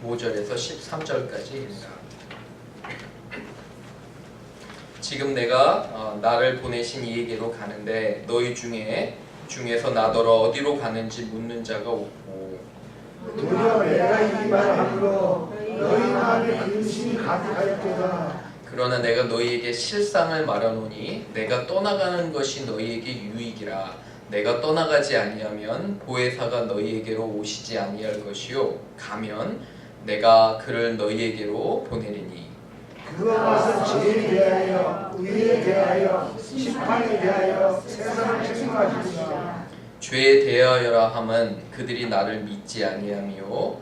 5절에서 13절까지입니다. 지금 내가 나를 보내신 이에게로 가는데 너희 중에서 나더러 어디로 가는지 묻는 자가 없고 도리어 내가 이 말을 함으로 너희 마음에 근심이 가득하였도다. 그러나 내가 너희에게 실상을 말하노니 내가 떠나가는 것이 너희에게 유익이라. 내가 떠나가지 아니하면 보혜사가 너희에게로 오시지 아니할 것이요 가면 내가 그를 너희에게로 보내리니. 그가 와서 죄에 대하여 의에 대하여 심판에 대하여 세상을 책임하시리라. 죄에 대하여라 함은 그들이 나를 믿지 아니하며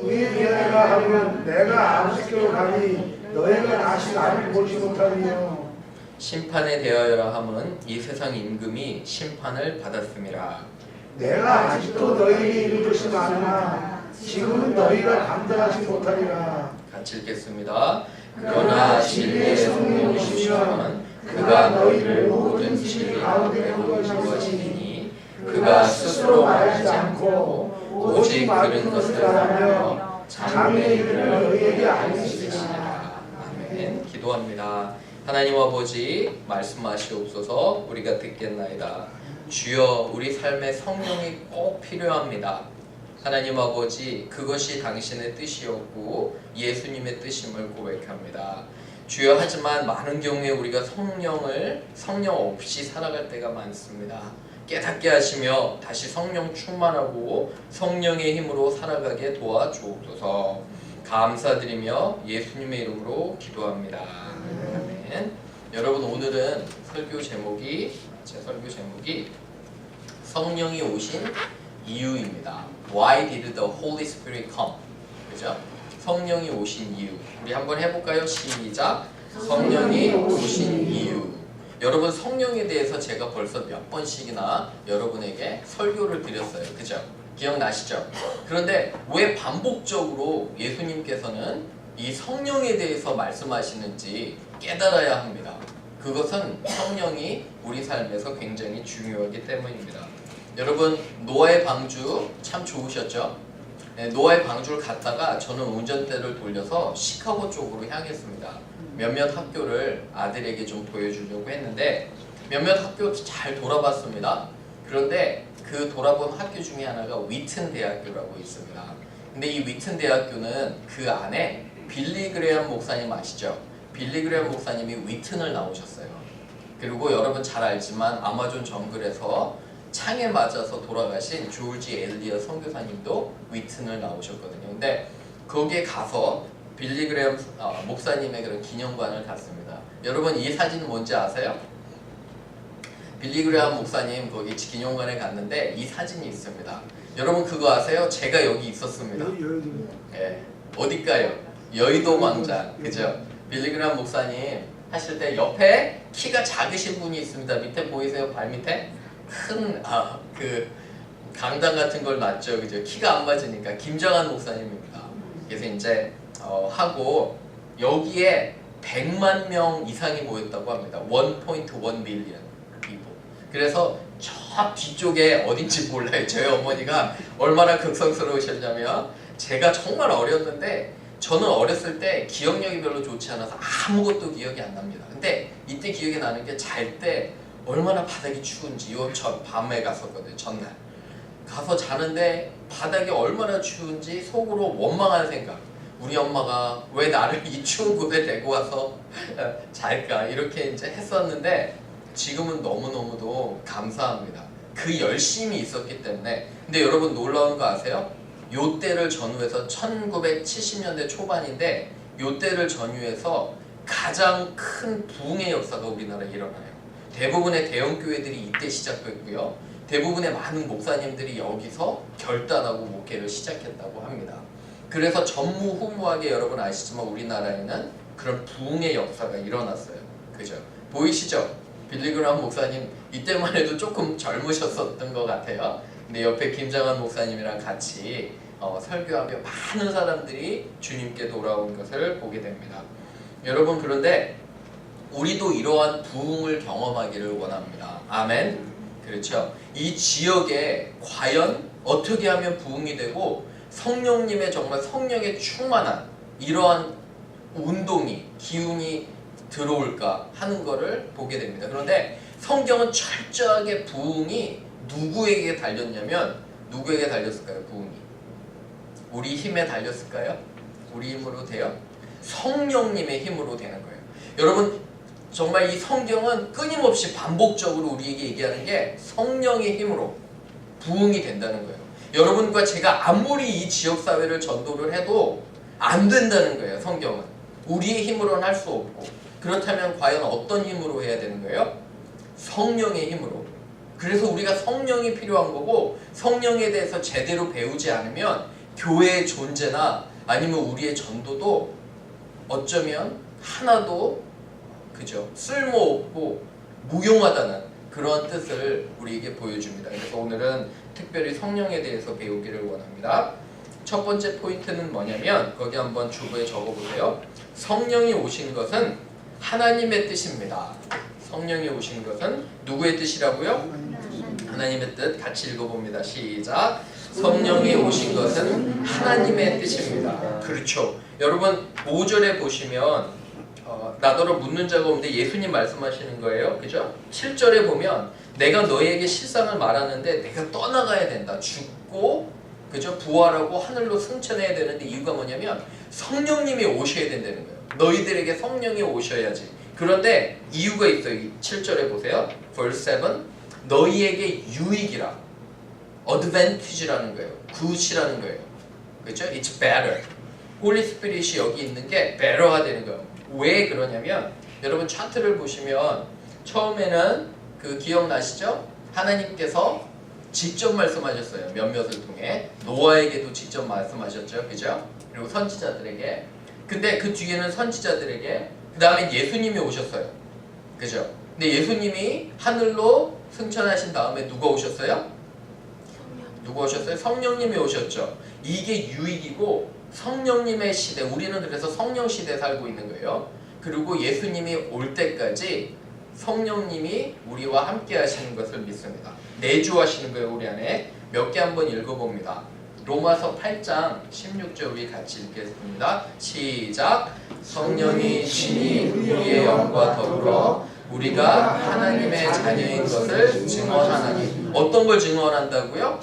의에 대하여라 하면 내가 아버지께로 가니 너희가 다시 나를 보지 못하리요. 심판에 대하여라 함은 이 세상 임금이 심판을 받았음이라. 내가 아직도 너희에게 이룰 것이 많으나 지금은 너희가 감당하지 못하리라. 같이 읽겠습니다. 그러나 진리의 성령이 오시면 그가 너희를 모든 진리 가운데로 인도하시리니 그가 스스로 말하지 않고 오직 들은 것을 하며 장래의 일을 너희에게 알리시리라. 아멘. 기도합니다. 하나님 아버지 말씀하시옵소서. 우리가 듣겠나이다. 주여 우리 삶에 성령이 꼭 필요합니다. 하나님 아버지 그것이 당신의 뜻이었고 예수님의 뜻임을 고백합니다. 주여 하지만 많은 경우에 우리가 성령 없이 살아갈 때가 많습니다. 깨닫게 하시며 다시 성령 충만하고 성령의 힘으로 살아가게 도와주옵소서. 감사드리며 예수님의 이름으로 기도합니다. 아멘. 여러분 오늘은 제 설교 제목이 성령이 오신 이유입니다. Why did the Holy Spirit come? 그죠? 성령이 오신 이유. 우리 한번 해볼까요? 시작. 성령이 오신 이유. 여러분 성령에 대해서 제가 벌써 몇 번씩이나 여러분에게 설교를 드렸어요. 그죠? 기억나시죠? 그런데 왜 반복적으로 예수님께서는 이 성령에 대해서 말씀하시는지 깨달아야 합니다. 그것은 성령이 우리 삶에서 굉장히 중요하기 때문입니다. 여러분 노아의 방주 참 좋으셨죠? 네, 노아의 방주를 갔다가 저는 운전대를 돌려서 시카고 쪽으로 향했습니다. 몇몇 학교를 아들에게 좀 보여주려고 했는데 몇몇 학교 잘 돌아봤습니다. 그런데 그 돌아본 학교 중에 하나가 위튼 대학교라고 있습니다. 근데 이 위튼 대학교는 그 안에 빌리 그레엄 목사님 아시죠? 빌리 그레엄 목사님이 위튼을 나오셨어요. 그리고 여러분 잘 알지만 아마존 정글에서 창에 맞아서 돌아가신 조지 엘리어 선교사님도 위튼을 나오셨거든요. 근데 거기에 가서 빌리 그레엄 목사님의 그런 기념관을 갔습니다. 여러분 이 사진 뭔지 아세요? 빌리 그레엄 목사님 거기 기념관에 갔는데 이 사진이 있습니다. 여러분 그거 아세요? 제가 여기 있었습니다. 예, 어딜까요? 여의도 광장. 그죠? 빌리 그레엄 목사님 하실 때 옆에 키가 작으신 분이 있습니다. 밑에 보이세요? 발 밑에? 큰 그 강당 같은 걸 놨죠. 그죠? 키가 안 맞으니까 김정한 목사님입니다. 그래서 이제 하고 여기에 100만 명 이상이 모였다고 합니다. 1.1 million people. 그래서 저 뒤쪽에 어딘지 몰라요. 저희 어머니가 얼마나 극성스러우셨냐면 제가 정말 어렸는데 저는 어렸을 때 기억력이 별로 좋지 않아서 아무것도 기억이 안 납니다. 근데 이때 기억이 나는 게 잘 때 얼마나 바닥이 추운지 밤에 갔었거든요. 전날 가서 자는데 바닥이 얼마나 추운지 속으로 원망한 생각. 우리 엄마가 왜 나를 이 추운 곳에 데리고 와서 잘까 이렇게 이제 했었는데 지금은 너무너무도 감사합니다. 그 열심이 있었기 때문에. 근데 여러분 놀라운 거 아세요? 요 때를 전후해서 1970년대 초반인데 요 때를 전후해서 가장 큰 부흥의 역사가 우리나라에 일어나요. 대부분의 대형 교회들이 이때 시작됐고요. 대부분의 많은 목사님들이 여기서 결단하고 목회를 시작했다고 합니다. 그래서 전무후무하게 여러분 아시지만 우리나라에는 그런 부흥의 역사가 일어났어요. 그죠? 보이시죠? 빌리 그레엄 목사님 이때만 해도 조금 젊으셨었던 것 같아요. 근데 옆에 김장한 목사님이랑 같이 설교하며 많은 사람들이 주님께 돌아온 것을 보게 됩니다. 여러분 그런데 우리도 이러한 부흥을 경험하기를 원합니다. 아멘. 그렇죠. 이 지역에 과연 어떻게 하면 부흥이 되고 성령님의 정말 성령의 충만한 이러한 운동이 기운이 들어올까 하는 것을 보게 됩니다. 그런데 성경은 철저하게 부흥이 누구에게 달렸냐면 누구에게 달렸을까요? 부흥이 우리 힘에 달렸을까요? 우리 힘으로 돼요? 성령님의 힘으로 되는 거예요. 여러분 정말 이 성경은 끊임없이 반복적으로 우리에게 얘기하는 게 성령의 힘으로 부흥이 된다는 거예요. 여러분과 제가 아무리 이 지역사회를 전도를 해도 안 된다는 거예요. 성경은 우리의 힘으로는 할 수 없고, 그렇다면 과연 어떤 힘으로 해야 되는 거예요? 성령의 힘으로. 그래서 우리가 성령이 필요한 거고, 성령에 대해서 제대로 배우지 않으면 교회의 존재나 아니면 우리의 전도도 어쩌면 하나도 그죠? 쓸모없고 무용하다는 그런 뜻을 우리에게 보여줍니다. 그래서 오늘은 특별히 성령에 대해서 배우기를 원합니다. 첫 번째 포인트는 뭐냐면 거기 한번 주부에 적어보세요. 성령이 오신 것은 하나님의 뜻입니다. 성령이 오신 것은 누구의 뜻이라고요? 하나님의 뜻. 같이 읽어봅니다. 시작. 성령이 오신 것은 하나님의 뜻입니다. 그렇죠. 여러분 5절에 보시면 나더러 묻는 자가 없는데 예수님 말씀하시는 거예요. 그죠? 7절에 보면 내가 너희에게 실상을 말하는데 내가 떠나가야 된다. 죽고 그죠? 부활하고 하늘로 승천해야 되는데 이유가 뭐냐면 성령님이 오셔야 된다는 거예요. 너희들에게 성령이 오셔야지. 그런데 이유가 있어요. 7절에 보세요. verse 7 너희에게 유익이라 advantage라는 거예요. good이라는 거예요. 그렇죠? It's better. Holy Spirit이 여기 있는 게 better가 되는 거예요. 왜 그러냐면 여러분 차트를 보시면 처음에는 그 기억나시죠? 하나님께서 직접 말씀하셨어요. 몇몇을 통해 노아에게도 직접 말씀하셨죠. 그죠? 그리고 선지자들에게. 근데 그 뒤에는 선지자들에게 그 다음에 예수님이 오셨어요. 그죠? 근데 예수님이 하늘로 승천하신 다음에 누가 오셨어요? 누가 오셨어요? 성령님이 오셨죠. 이게 유익이고 성령님의 시대, 우리는 그래서 성령 시대에 살고 있는 거예요. 그리고 예수님이 올 때까지 성령님이 우리와 함께 하시는 것을 믿습니다. 내주하시는 거예요. 우리 안에. 몇 개 한번 읽어봅니다. 로마서 8장 16절 우리 같이 읽겠습니다. 시작. 성령이 친히 우리의 영과 더불어 우리가 하나님의 자녀인 것을 증언하나니. 어떤 걸 증언한다고요?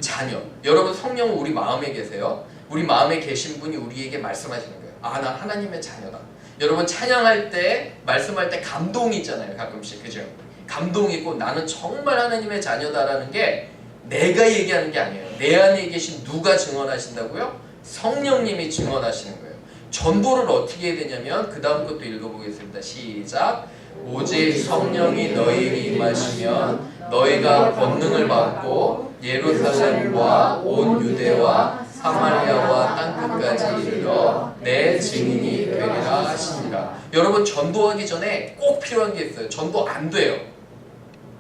자녀. 여러분 성령은 우리 마음에 계세요. 우리 마음에 계신 분이 우리에게 말씀하시는 거예요. 아, 나 하나님의 자녀다. 여러분 찬양할 때 말씀할 때 감동이 있잖아요. 가끔씩. 그죠? 감동이 있고 나는 정말 하나님의 자녀다라는 게 내가 얘기하는 게 아니에요. 내 안에 계신 누가 증언하신다고요? 성령님이 증언하시는 거예요. 전도를 어떻게 해야 되냐면 그 다음 것도 읽어보겠습니다. 시작. 오직 성령이 너희에게 임하시면 너희가 권능을 받고 예루살렘과 온 유대와 사마리아와 땅끝까지 이르러 내 증인이 되리라 하시니라. 여러분 전도하기 전에 꼭 필요한 게 있어요. 전도 안 돼요.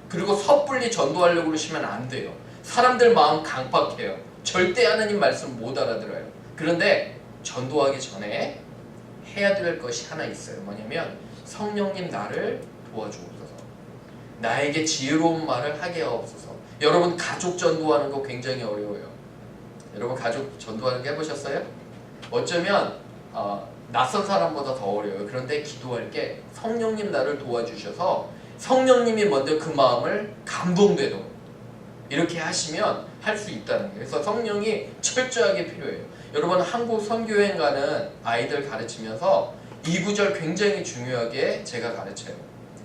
그리고 섣불리 전도하려고 그러시면 안 돼요. 사람들 마음 강팍해요. 절대 하나님 말씀 못 알아들어요. 그런데 전도하기 전에 해야 될 것이 하나 있어요. 뭐냐면 성령님 나를 도와주옵소서. 나에게 지혜로운 말을 하게 하옵소서. 여러분 가족 전도하는 거 굉장히 어려워요. 여러분 가족 전도하는 거 해보셨어요? 어쩌면 낯선 사람보다 더 어려워요. 그런데 기도할 게 성령님 나를 도와주셔서 성령님이 먼저 그 마음을 감동되도록 이렇게 하시면 할 수 있다는 거예요. 그래서 성령이 철저하게 필요해요. 여러분 한국 선교여행 가는 아이들 가르치면서 이 구절 굉장히 중요하게 제가 가르쳐요.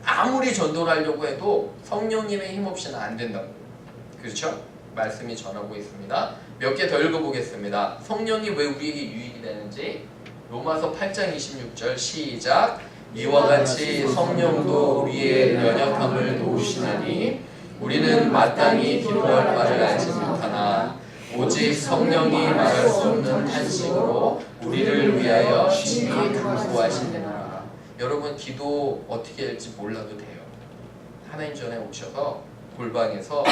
아무리 전도를 하려고 해도 성령님의 힘 없이는 안 된다고. 그렇죠? 말씀이 전하고 있습니다. 몇 개 더 읽어보겠습니다. 성령이 왜 우리에게 유익이 되는지 로마서 8장 26절 시작. 이와 같이 성령도 우리의 연약함을 도우시나니 우리는 마땅히 기도할 바를 알지 못하나 오직 성령이 말할 수 없는 탄식으로 우리를 위하여 심히 간구하시느니라. 여러분 기도 어떻게 할지 몰라도 돼요. 하나님 전에 오셔서 골방에서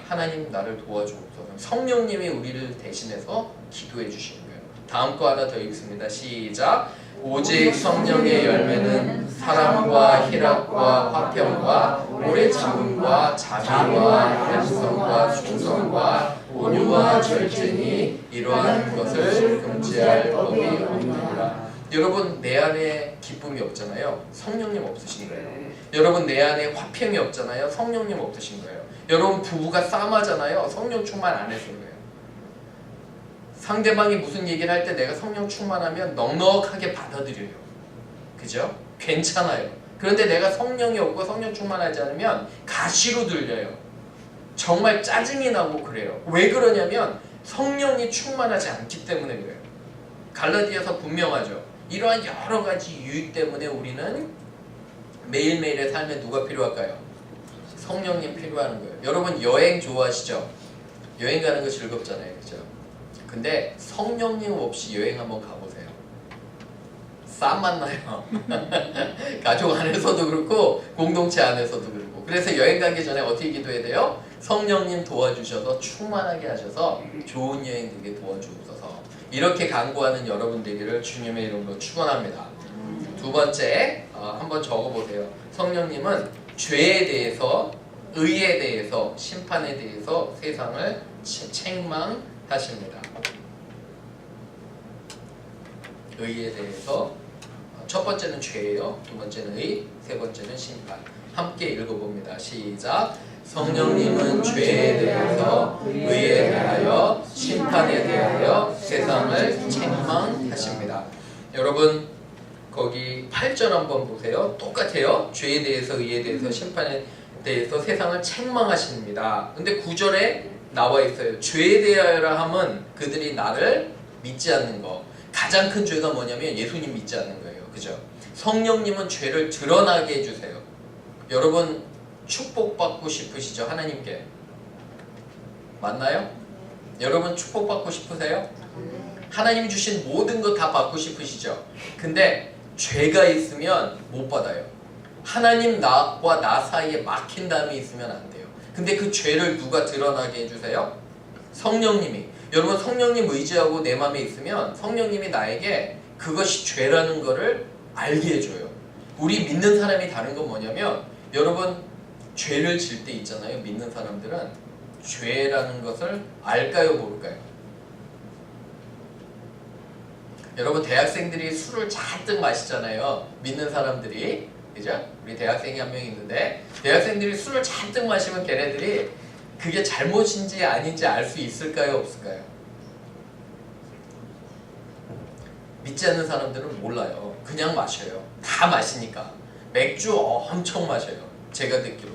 하나님 나를 도와주옵소서. 성령님이 우리를 대신해서 기도해 주시는 거예요. 다음 거 하나 더 읽습니다. 시작. 오직 성령의 열매는 사랑과 희락과 화평과 오래 참음과 자비와 양성과 충성과 온유와 절제니 이러한 것을 금지할 법이 없느니라. 여러분 내 안에 기쁨이 없잖아요. 성령님 없으신 거예요. 여러분 내 안에 화평이 없잖아요. 성령님 없으신 거예요. 여러분 부부가 싸움하잖아요. 성령 충만 안 해서 그래요. 상대방이 무슨 얘기를 할 때 내가 성령 충만하면 넉넉하게 받아들여요. 그죠? 괜찮아요. 그런데 내가 성령이 없고 성령 충만하지 않으면 가시로 들려요. 정말 짜증이 나고 그래요. 왜 그러냐면 성령이 충만하지 않기 때문에 그래요. 갈라디아서 분명하죠. 이러한 여러 가지 이유 때문에 우리는 매일매일의 삶에 누가 필요할까요? 성령님 필요한 거예요. 여러분 여행 좋아하시죠? 여행 가는 거 즐겁잖아요. 그죠? 근데 성령님 없이 여행 한번 가보세요. 쌈 만나요. 가족 안에서도 그렇고 공동체 안에서도 그렇고. 그래서 여행 가기 전에 어떻게 기도해야 돼요? 성령님 도와주셔서 충만하게 하셔서 좋은 여행 되게 도와주옵소서. 이렇게 간구하는 여러분 되기를 주님의 이름으로 축원합니다. 두 번째 한번 적어보세요. 성령님은 죄에 대해서, 의에 대해서, 심판에 대해서 세상을 책망하십니다. 의에 대해서 첫 번째는 죄예요. 두 번째는 의, 세 번째는 심판. 함께 읽어봅니다. 시작. 성령님은 죄에 대해서, 의에 대하여, 심판에 대하여 세상을 책망하십니다. 여러분 거기 8절 한번 보세요. 똑같아요. 죄에 대해서, 의에 대해서, 심판에 대해서 세상을 책망하십니다. 근데 9절에 나와 있어요. 죄에 대하여라 함은 그들이 나를 믿지 않는 거. 가장 큰 죄가 뭐냐면 예수님 믿지 않는 거예요. 그죠? 성령님은 죄를 드러나게 해주세요. 여러분 축복받고 싶으시죠? 하나님께. 맞나요? 여러분 축복받고 싶으세요? 하나님이 주신 모든 거 다 받고 싶으시죠? 근데 죄가 있으면 못 받아요. 하나님 나와 나 사이에 막힌 담이 있으면 안 돼요. 근데 그 죄를 누가 드러나게 해주세요? 성령님이. 여러분 성령님 의지하고 내 마음에 있으면 성령님이 나에게 그것이 죄라는 거를 알게 해줘요. 우리 믿는 사람이 다른 건 뭐냐면 여러분 죄를 질 때 있잖아요. 믿는 사람들은 죄라는 것을 알까요 모를까요? 여러분 대학생들이 술을 잔뜩 마시잖아요. 믿는 사람들이. 그죠? 우리 대학생이 한 명 있는데 대학생들이 술을 잔뜩 마시면 걔네들이 그게 잘못인지 아닌지 알 수 있을까요 없을까요? 믿지 않는 사람들은 몰라요. 그냥 마셔요. 다 마시니까. 맥주 엄청 마셔요. 제가 듣기로.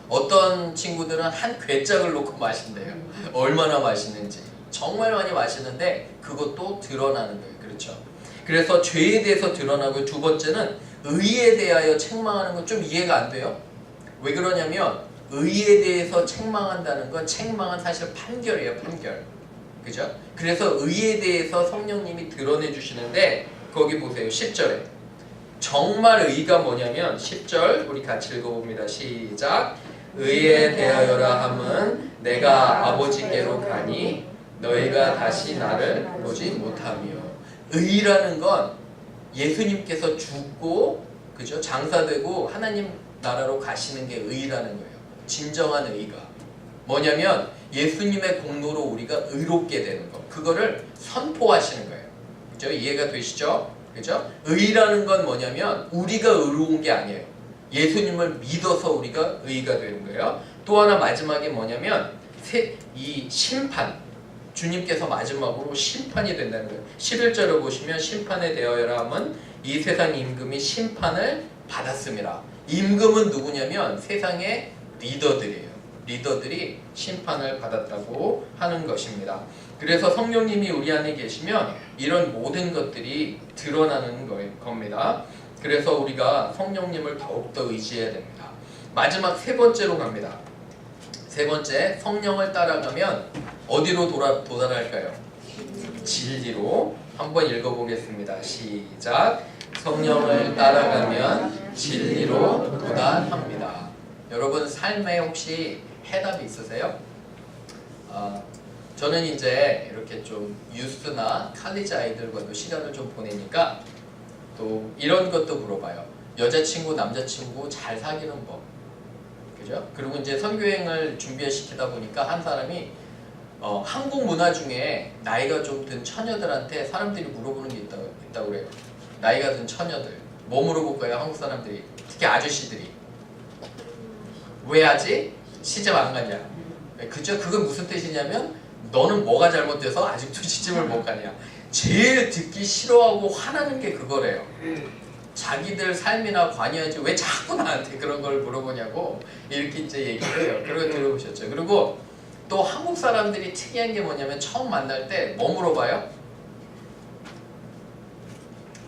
어떤 친구들은 한 괴짝을 놓고 마신대요. 얼마나 마시는지. 정말 많이 마시는데 그것도 드러나는 거예요. 그렇죠? 그래서 죄에 대해서 드러나고 두 번째는 의에 대하여 책망하는 건 좀 이해가 안 돼요. 왜 그러냐면 의에 대해서 책망한다는 건 책망은 사실 판결이에요. 판결. 그죠? 그래서 의에 대해서 성령님이 드러내 주시는데 거기 보세요. 10절에 정말 의가 뭐냐면 10절 우리 같이 읽어봅니다. 시작. 의에 대하여라 함은 내가 아버지께로 가니 너희가 다시 나를 보지 못하며. 의라는 건 예수님께서 죽고 그죠? 장사되고 하나님 나라로 가시는 게 의라는 거예요. 진정한 의가 뭐냐면 예수님의 공로로 우리가 의롭게 되는 거. 그거를 선포하시는 거예요. 그죠? 이해가 되시죠? 그죠? 의라는 건 뭐냐면 우리가 의로운 게 아니에요. 예수님을 믿어서 우리가 의가 되는 거예요. 또 하나 마지막에 뭐냐면 이 심판. 주님께서 마지막으로 심판이 된다는 거예요. 11절을 보시면 심판에 대하여라 함은 이 세상 임금이 심판을 받았습니다. 임금은 누구냐면 세상의 리더들이에요. 리더들이 심판을 받았다고 하는 것입니다. 그래서 성령님이 우리 안에 계시면 이런 모든 것들이 드러나는 겁니다. 그래서 우리가 성령님을 더욱더 의지해야 됩니다. 마지막 세 번째로 갑니다. 세 번째, 성령을 따라가면 어디로 도달할까요? 진리로. 한번 읽어보겠습니다. 시작. 성령을 따라가면 진리로 도달합니다. 여러분 삶에 혹시 해답이 있으세요? 저는 이제 이렇게 좀 유스나 칼리지 아이들과도 시간을 좀 보내니까 또 이런 것도 물어봐요. 여자친구, 남자친구 잘 사귀는 법. 그죠? 그리고 이제 선교행을 준비시키다 보니까 한 사람이 한국 문화 중에 나이가 좀 든 처녀들한테 사람들이 물어보는 게 있다고 그래요. 나이가 든 처녀들 뭐 물어볼까요? 한국 사람들이, 특히 아저씨들이. 왜 아직 시집 안 가냐? 그죠? 그건 무슨 뜻이냐면 너는 뭐가 잘못돼서 아직도 시집을 못 가냐? 제일 듣기 싫어하고 화나는 게 그거래요. 자기들 삶이나 관여하지 왜 자꾸 나한테 그런 걸 물어보냐고 이렇게 이제 얘기를 해요. 그런 거 들어보셨죠? 그리고 또 한국 사람들이 특이한 게 뭐냐면 처음 만날 때 뭐 물어봐요?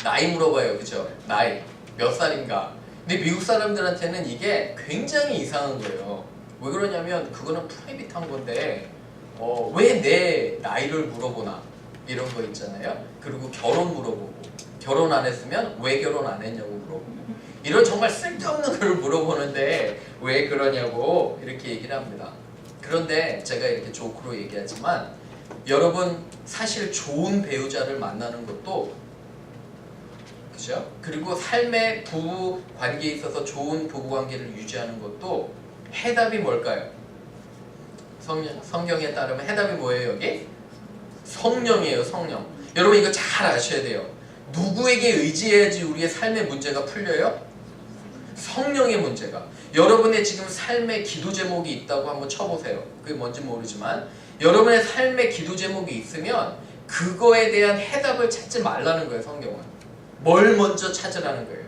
나이 물어봐요. 그죠? 나이 몇 살인가? 근데 미국 사람들한테는 이게 굉장히 이상한 거예요. 왜 그러냐면 그거는 프라이빗한 건데 왜 내 나이를 물어보나 이런 거 있잖아요. 그리고 결혼 물어보고 결혼 안 했으면 왜 결혼 안 했냐고 물어보고 이런 정말 쓸데없는 걸 물어보는데 왜 그러냐고 이렇게 얘기를 합니다. 그런데 제가 이렇게 조크로 얘기하지만 여러분 사실 좋은 배우자를 만나는 것도 그죠? 그리고 삶의 부부 관계에 있어서 좋은 부부 관계를 유지하는 것도 해답이 뭘까요? 성경에 따르면 해답이 뭐예요 여기? 성령이에요. 성령. 여러분 이거 잘 아셔야 돼요. 누구에게 의지해야지 우리의 삶의 문제가 풀려요? 성령의 문제가. 여러분의 지금 삶의 기도 제목이 있다고 한번 쳐보세요. 그게 뭔지 모르지만 여러분의 삶의 기도 제목이 있으면 그거에 대한 해답을 찾지 말라는 거예요. 성경은. 뭘 먼저 찾으라는 거예요?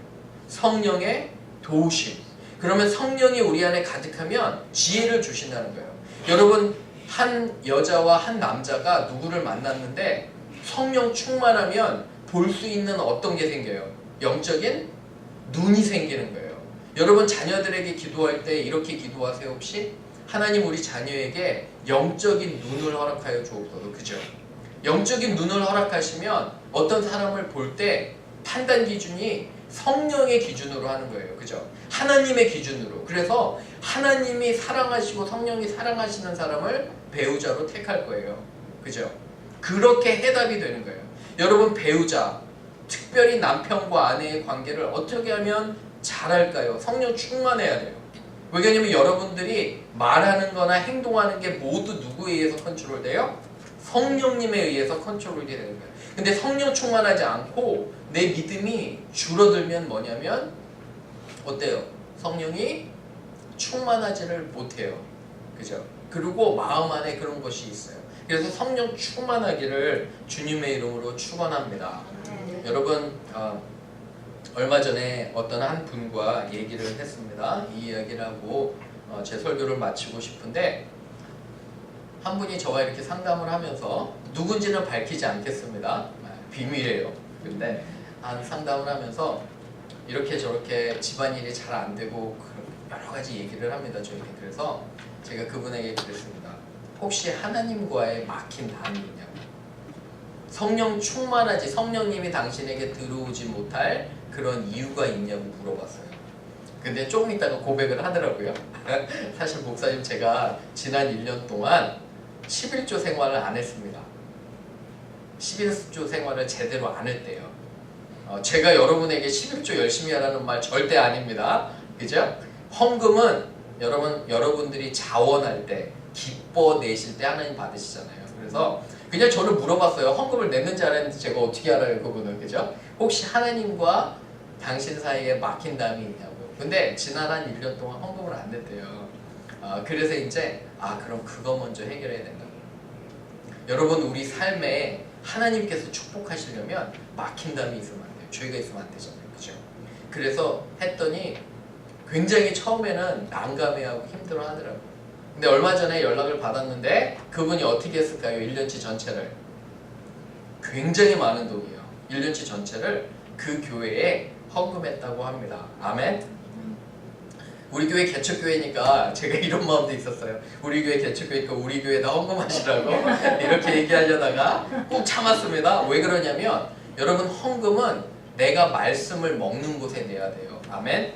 성령의 도우심. 그러면 성령이 우리 안에 가득하면 지혜를 주신다는 거예요. 여러분 한 여자와 한 남자가 누구를 만났는데 성령 충만하면 볼 수 있는 어떤 게 생겨요? 영적인 눈이 생기는 거예요. 여러분 자녀들에게 기도할 때 이렇게 기도하세요. 혹시 하나님 우리 자녀에게 영적인 눈을 허락하여 주옵소서. 그죠? 영적인 눈을 허락하시면 어떤 사람을 볼 때 판단 기준이 성령의 기준으로 하는 거예요. 그죠? 하나님의 기준으로. 그래서 하나님이 사랑하시고 성령이 사랑하시는 사람을 배우자로 택할 거예요. 그죠? 그렇게 해답이 되는 거예요. 여러분 배우자, 특별히 남편과 아내의 관계를 어떻게 하면 잘할까요? 성령 충만해야 돼요. 왜냐하면 여러분들이 말하는 거나 행동하는 게 모두 누구에 의해서 컨트롤돼요? 성령님에 의해서 컨트롤이 되는 거예요. 근데 성령 충만하지 않고 내 믿음이 줄어들면 뭐냐면 어때요? 성령이 충만하지를 못해요. 그죠? 그리고 마음 안에 그런 것이 있어요. 그래서 성령 충만하기를 주님의 이름으로 축원합니다. 여러분 얼마 전에 어떤 한 분과 얘기를 했습니다. 이 이야기를 하고 제 설교를 마치고 싶은데 한 분이 저와 이렇게 상담을 하면서 누군지는 밝히지 않겠습니다. 비밀이에요. 근데 한 상담을 하면서 이렇게 저렇게 집안일이 잘 안 되고 여러 가지 얘기를 합니다. 저에게. 그래서 제가 그분에게 그랬습니다. 혹시 하나님과의 막힌 담이 있냐고. 성령 충만하지 성령님이 당신에게 들어오지 못할 그런 이유가 있냐고 물어봤어요. 근데 조금 있다가 고백을 하더라고요. 사실 목사님 제가 지난 1년 동안 11조 생활을 안 했습니다. 11조 생활을 제대로 안 했대요. 제가 여러분에게 11조 열심히 하라는 말 절대 아닙니다. 그죠? 헌금은 여러분들이 자원할 때 기뻐 내실 때 하나님 받으시잖아요. 그래서 그냥 저를 물어봤어요. 헌금을 냈는지 안 했는지 제가 어떻게 알아요? 그분은. 그죠? 혹시 하나님과 당신 사이에 막힌 담이 있냐고요. 근데 지난 한 1년 동안 헌금을 안 냈대요. 그래서 이제 그럼 그거 먼저 해결해야 된다. 여러분 우리 삶에 하나님께서 축복하시려면 막힌 담이 있으면 안 돼요. 죄가 있으면 안 되잖아요. 그죠? 그래서 했더니 굉장히 처음에는 난감해하고 힘들어 하더라고요. 근데 얼마 전에 연락을 받았는데 그분이 어떻게 했을까요? 1년치 전체를. 굉장히 많은 돈이에요. 1년치 전체를 그 교회에 헌금했다고 합니다. 아멘? 우리 교회 개척교회니까 제가 이런 마음도 있었어요. 우리 교회 개척교회니까 우리 교회에다 헌금하시라고 이렇게 얘기하려다가 꼭 참았습니다. 왜 그러냐면 여러분 헌금은 내가 말씀을 먹는 곳에 내야 돼요. 아멘?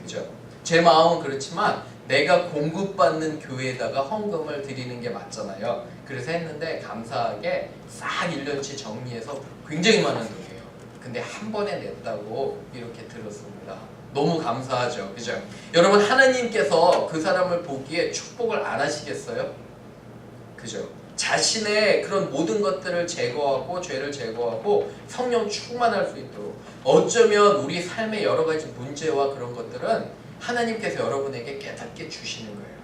그죠? 제 마음은 그렇지만 내가 공급받는 교회에다가 헌금을 드리는 게 맞잖아요. 그래서 했는데 감사하게 싹 1년치 정리해서 굉장히 많은 돈이에요. 근데 한 번에 냈다고 이렇게 들었습니다. 너무 감사하죠. 그죠? 여러분 하나님께서 그 사람을 보기에 축복을 안 하시겠어요? 그죠? 자신의 그런 모든 것들을 제거하고 죄를 제거하고 성령 충만할 수 있도록, 어쩌면 우리 삶의 여러 가지 문제와 그런 것들은 하나님께서 여러분에게 깨닫게 주시는 거예요.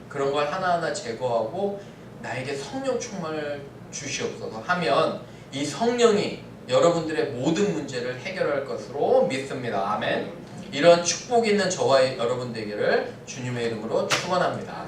그런 걸 하나하나 제거하고 나에게 성령 충만을 주시옵소서 하면 이 성령이 여러분들의 모든 문제를 해결할 것으로 믿습니다. 아멘. 이런 축복 있는 저와 여러분 되기를 주님의 이름으로 축원합니다.